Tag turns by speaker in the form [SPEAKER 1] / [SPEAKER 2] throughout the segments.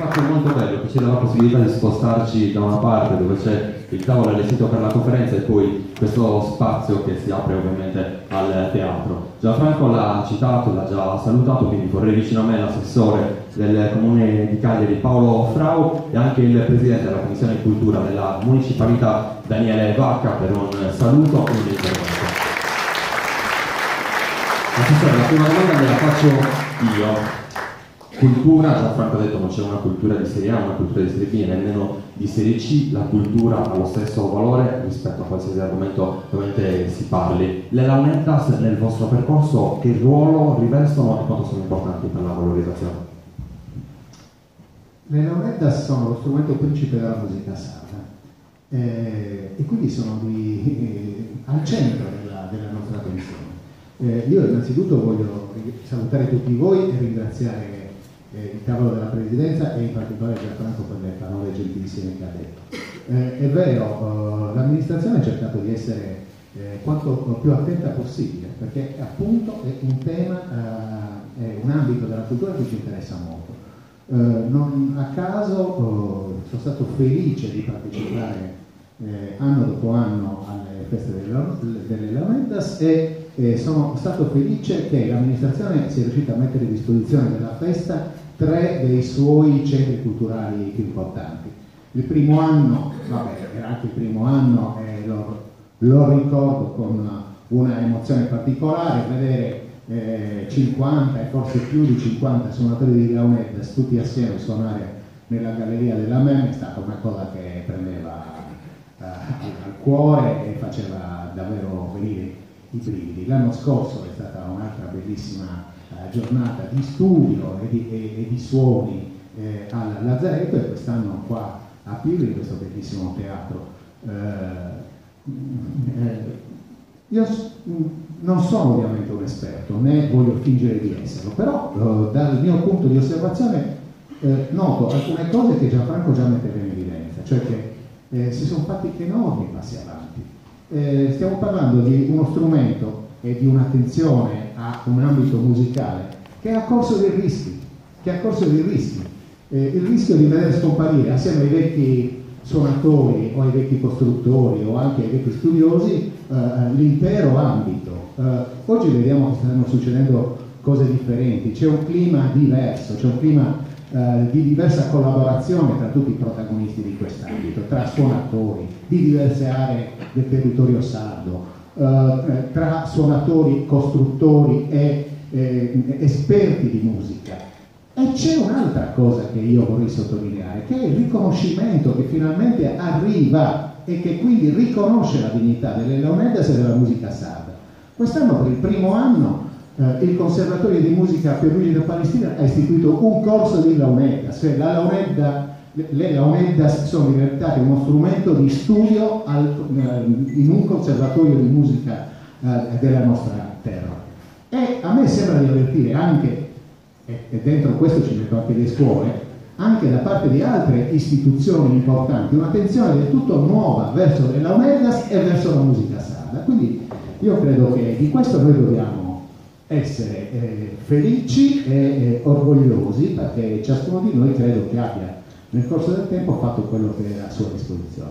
[SPEAKER 1] fatto molto bello che ci dà la possibilità di spostarci da una parte dove c'è il tavolo allestito per la conferenza e poi questo spazio che si apre ovviamente al teatro. Gianfranco l'ha citato, l'ha già salutato, quindi vorrei vicino a me l'assessore del Comune di Cagliari Paolo Frau e anche il Presidente della Commissione Cultura della Municipalità Daniele Vacca per un saluto e un intervento. Assessore, la prima domanda me la faccio io. Cultura, Gianfranco ha detto non c'è una cultura di serie A, una cultura di serie B, nemmeno di serie C, la cultura ha lo stesso valore rispetto a qualsiasi argomento ovviamente si parli. Le Launetas nel vostro percorso che ruolo rivestono e quanto sono importanti per la valorizzazione?
[SPEAKER 2] Le Launetas sono lo strumento principe della musica sarda e quindi sono al centro della nostra attenzione. Io innanzitutto voglio salutare tutti voi e ringraziare il tavolo della Presidenza e in particolare Gianfranco per le parole gentilissime che ha detto. È vero, l'amministrazione ha cercato di essere quanto più attenta possibile, perché appunto è un tema, è un ambito della cultura che ci interessa molto. Non a caso sono stato felice di partecipare anno dopo anno alle feste delle Launetas e sono stato felice che l'amministrazione sia riuscita a mettere a disposizione della festa 3 dei suoi centri culturali più importanti. Il primo anno, era anche il primo anno e lo ricordo con una emozione particolare, vedere 50 e forse più di 50 suonatori di Launetas tutti assieme suonare nella galleria della MEM è stata una cosa che prendeva al cuore e faceva davvero venire i brividi. L'anno scorso è stata un'altra bellissima giornata di studio e di suoni al Lazzaretto e quest'anno qua a Pieve in questo bellissimo teatro. Io non sono ovviamente un esperto né voglio fingere di esserlo, però dal mio punto di osservazione noto alcune cose che Gianfranco già metteva in evidenza, cioè che si sono fatti enormi passi avanti. Stiamo parlando di uno strumento e di un'attenzione a un ambito musicale che ha corso dei rischi, il rischio di vedere scomparire assieme ai vecchi suonatori o ai vecchi costruttori o anche ai vecchi studiosi l'intero ambito. Oggi vediamo che stanno succedendo cose differenti, c'è un clima diverso, c'è un clima di diversa collaborazione tra tutti i protagonisti di quest'ambito, tra suonatori di diverse aree del territorio sardo, tra suonatori, costruttori e esperti di musica. E c'è un'altra cosa che io vorrei sottolineare, che è il riconoscimento che finalmente arriva e che quindi riconosce la dignità delle Launetas e della musica sarda. Quest'anno per il primo anno il Conservatorio di Musica Pierluigi da Palestina ha istituito un corso di Launetas, cioè le Launetas sono diventate uno strumento di studio in un conservatorio di musica della nostra terra. E a me sembra di avvertire anche, e dentro questo ci metto anche le scuole, anche da parte di altre istituzioni importanti, un'attenzione del tutto nuova verso le Launetas e verso la musica sarda. Quindi io credo che di questo noi dobbiamo essere felici e orgogliosi, perché ciascuno di noi credo che abbia nel corso del tempo fatto quello che era a sua disposizione.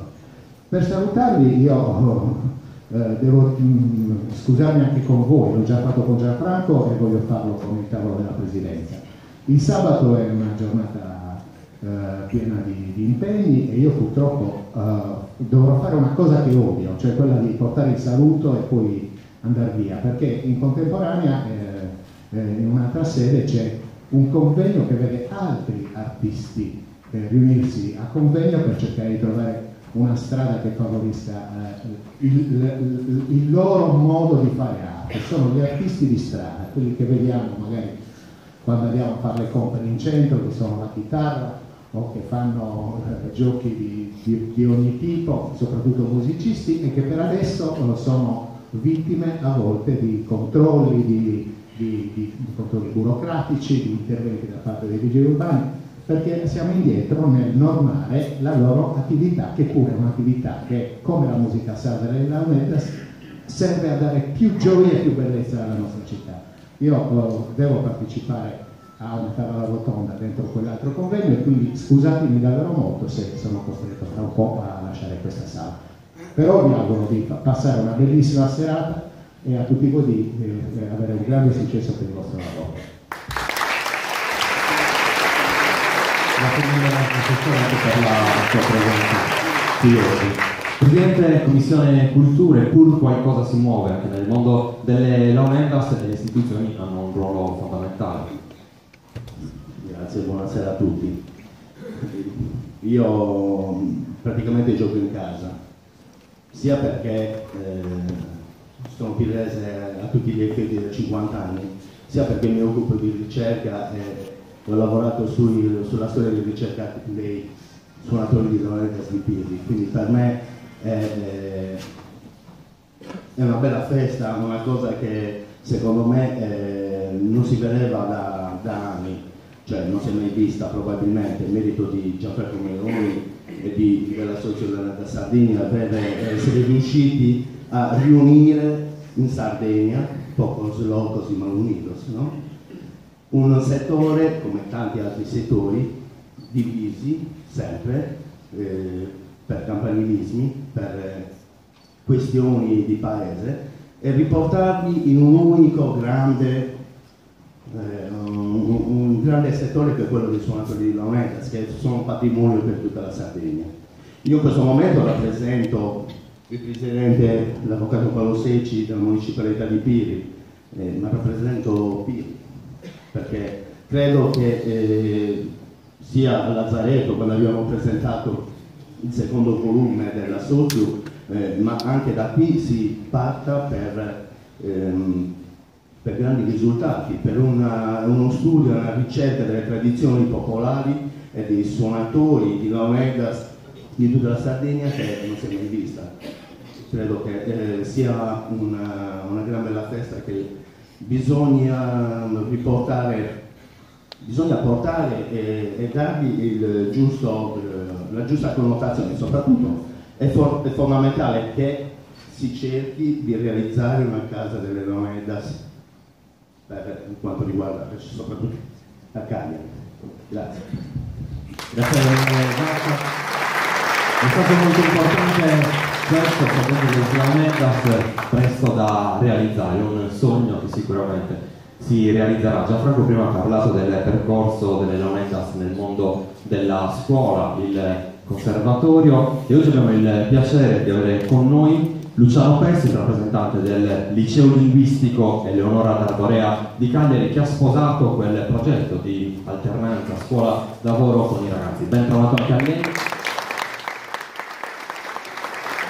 [SPEAKER 2] Per salutarvi io devo scusarmi anche con voi, l'ho già fatto con Gianfranco e voglio farlo con il tavolo della Presidenza. Il sabato è una giornata piena di impegni e io purtroppo dovrò fare una cosa che odio, cioè quella di portare il saluto e poi andare via, perché in contemporanea in un'altra sede c'è un convegno che vede altri artisti riunirsi a convegno per cercare di trovare una strada che favorisca il loro modo di fare arte. Sono gli artisti di strada, quelli che vediamo magari quando andiamo a fare le compere in centro, che sono la chitarra o che fanno giochi di ogni tipo, soprattutto musicisti, e che per adesso sono vittime a volte di controlli, di controlli burocratici, di interventi da parte dei vigili urbani, perché siamo indietro nel normare la loro attività, che pure è un'attività che, come la musica sarda delle Launetas, serve a dare più gioia e più bellezza alla nostra città. Io devo partecipare a una tavola rotonda dentro quell'altro convegno, e quindi scusatemi davvero molto se sono costretto tra un po' a lasciare questa sala. Però vi auguro di passare una bellissima serata e a tutti voi di avere un grande successo per il vostro lavoro.
[SPEAKER 1] Grazie mille professore anche per la sua presenza qui oggi. Presidente Commissione Cultura, pur qualcosa si muove anche nel mondo delle Leonidas e le istituzioni hanno un ruolo fondamentale.
[SPEAKER 3] Grazie, buonasera a tutti. Io praticamente gioco in casa, sia perché sono pirese a tutti gli effetti da 50 anni, sia perché mi occupo di ricerca e ho lavorato sulla storia di ricerca dei suonatori di Leonidas di Pirri, quindi per me è una bella festa, una cosa che secondo me non si vedeva da anni, cioè non si è mai vista probabilmente, il merito di Gianfranco Meloni e della Società Sardegna per essere riusciti a riunire in Sardegna, pocos locos ma unidos, no? Un settore come tanti altri settori divisi sempre per campanilismi, per questioni di paese, e riportarli in un unico grande un grande settore che è quello dei suonatori di Leonidas, che sono un patrimonio per tutta la Sardegna. Io in questo momento rappresento il presidente, l'avvocato Paolo Secci della municipalità di Piri, ma rappresento Piri perché credo che sia a Lazzaretto, quando abbiamo presentato il secondo volume della Socio, ma anche da qui si parta per grandi risultati, per uno studio, una ricerca delle tradizioni popolari e dei suonatori di Leonidas di tutta la Sardegna che non si è mai vista. Credo che sia una gran bella festa che bisogna riportare, bisogna portare e dargli la giusta connotazione. Soprattutto è fondamentale che si cerchi di realizzare una casa delle Leonidas per quanto riguarda soprattutto a Cagliari. Grazie.
[SPEAKER 1] Grazie è stato molto importante questo progetto del Leonidas, presto da realizzare, un sogno che sicuramente si realizzerà. Gianfranco prima ha parlato del percorso delle Leonidas nel mondo della scuola, il conservatorio, e oggi abbiamo il piacere di avere con noi Luciano Pessi, il rappresentante del Liceo Linguistico Eleonora D'Arborea di Cagliari, che ha sposato quel progetto di alternanza scuola-lavoro con i ragazzi. Ben trovato anche a lei.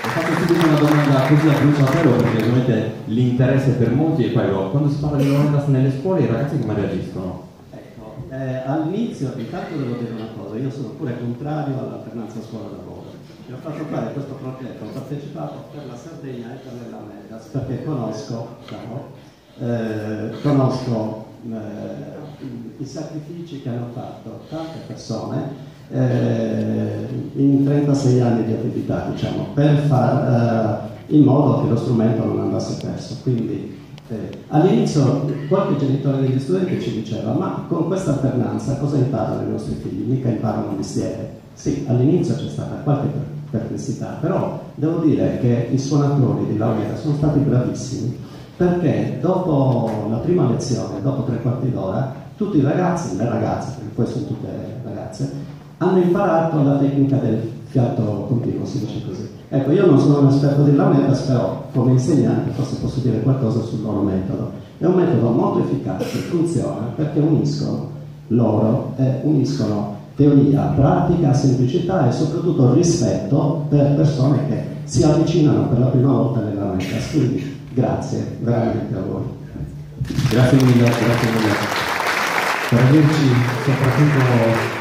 [SPEAKER 1] Faccio subito una domanda così a bruciapelo, perché ovviamente l'interesse per molti è quello: quando si parla di Leonidas nelle scuole, i ragazzi come reagiscono?
[SPEAKER 4] Ecco, all'inizio intanto devo dire una cosa: io sono pure contrario all'alternanza scuola-lavoro. Ho fatto fare questo progetto, ho partecipato per la Sardegna e per le Leonidas perché conosco i sacrifici che hanno fatto tante persone in 36 anni di attività, diciamo, per far in modo che lo strumento non andasse perso. Quindi all'inizio qualche genitore degli studenti ci diceva: ma con questa alternanza cosa imparano i nostri figli? Mica imparano un mestiere. Sì, all'inizio c'è stata qualche perplessità, però devo dire che i suonatori di Leonidas sono stati bravissimi, perché dopo la prima lezione, dopo 3/4 d'ora, tutti i ragazzi, le ragazze, perché poi sono tutte ragazze, hanno imparato la tecnica del fiato continuo, si dice così. Ecco, io non sono un esperto di Leonidas, però come insegnante forse posso dire qualcosa sul loro metodo. È un metodo molto efficace, funziona perché uniscono teoria, pratica, semplicità e soprattutto rispetto per persone che si avvicinano per la prima volta nella Leonidas. Quindi grazie veramente a voi.
[SPEAKER 1] Grazie mille per averci soprattutto